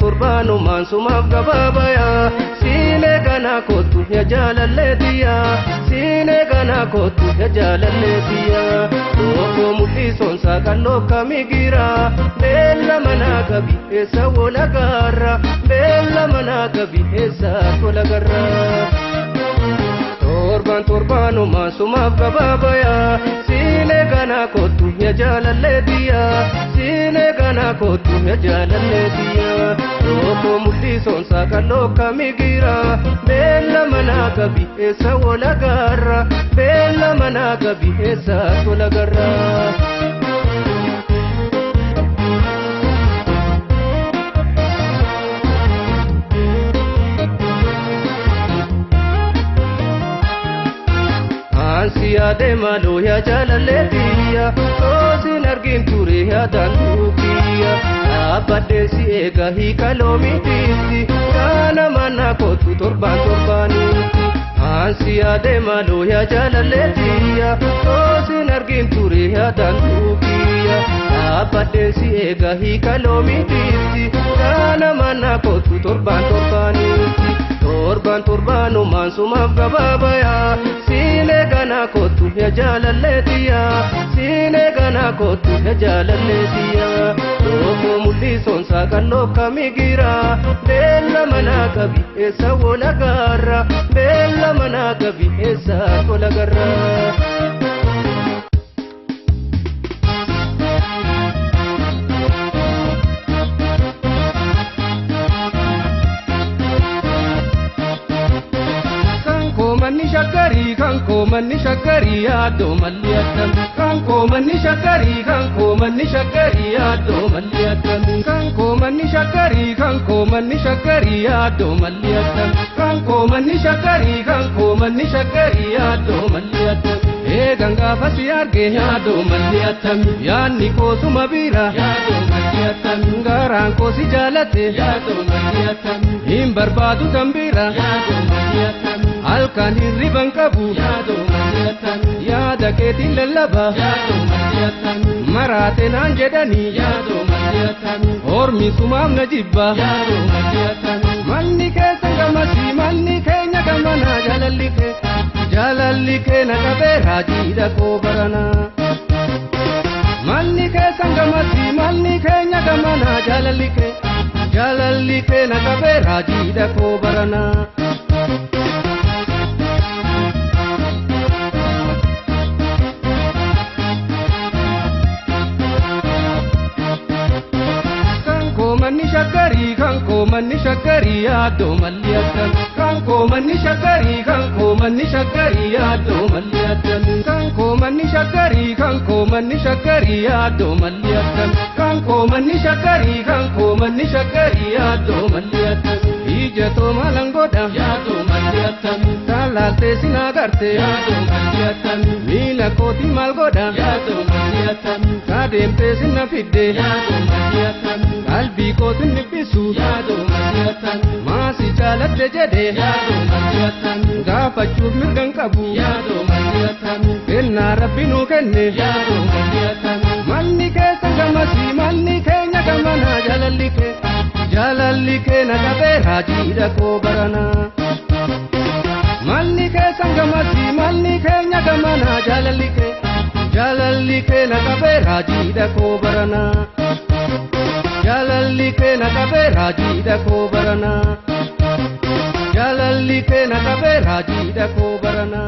torbanumaan sumaaf gabaabaya siine kana kottu ya jaalalleetiya siine kana kottu ya jaalalleetiya tokko mul'isuun saaqalloo kamigira beella manaa gabi eessa walagarra beella manaa gabi eessa walagarra torbanumaan sumaaf gabaabaya siine kana kottu ya jaalalleetiya siine kana kottu ya jaalalleetiya tokko mul'isuun saaqalloo kamigira beella manaa gabi eessa walagarra beella manaa gabi eessa walagarra Siyaade malo ya jaalalleetiya toosin argin ture ya dantuukiya abadde si eega hiikaloomitisi kana mana kottu torbaanitti siyaade malo ya jaalalleetiya toosin argin ture ya dantuukiya abadde si eega hiikaloomitisi kana mana kottu torbaanitti torbanumaan sumaaf gabaabaya siine kana kottu ya jaalalleetiya siine kana kottu ya jaalalleetiya tokko mul'isuun saaqalloo kamigira beella manaa gabi eessa walagarra beella manaa gabi eessa walagarra manni shakkari yaado malli attam kanko manni shakkari yaado malli attam kanko manni shakkari yaado malli attam kanko manni shakkari yaado malli attam ganga fasi arge yaado malli attam yaanni koosuma bira yaado malli attam garaan koo si jaalate yaado malli attam hin barbaadu tambira yaado malli attam halkan hirriban qabu yaado malli attam yaada keetiin lallaba yaado malli attam maraate naan jedhani yaado malli attam ormi sumaaf na jibba yaado malli attam manni keessa gamasi manni keenya gamana jaalalli kee na qabee raajiidha koo barana manni keessa gamasi manni keenya gamana jaalalli kee na qabee raajiidha koo barana manni shakkari yaado malli attam kanko manni shakkari yaado malli attam kanko manni shakkari yaado malli attam kanko manni shakkari yaado malli attam ija to malangoda yaado malli attam talaalte sinagarte yaado malli attam miila kooti malgoda yaado malli attam kadeemte sinna fidde yaado malli attam qalbii kootin nibbisu yaado malli attam maasi jaalatte jedhe yaado malli attam gaafachuuf mirgan qabu yaado malli attam kennaa rabbi nuu kenne yaado malli attam manni keessa gamasi manni keenya gamana jaalalli kee na qabee raajiidha koo barana manni keessa gamasi manni keenya gamana jaalalli kee na qabee raajiidha koo barana jaalalli kee na qabee raajiidha koo barana jaalalli kee na qabee raajiidha koo barana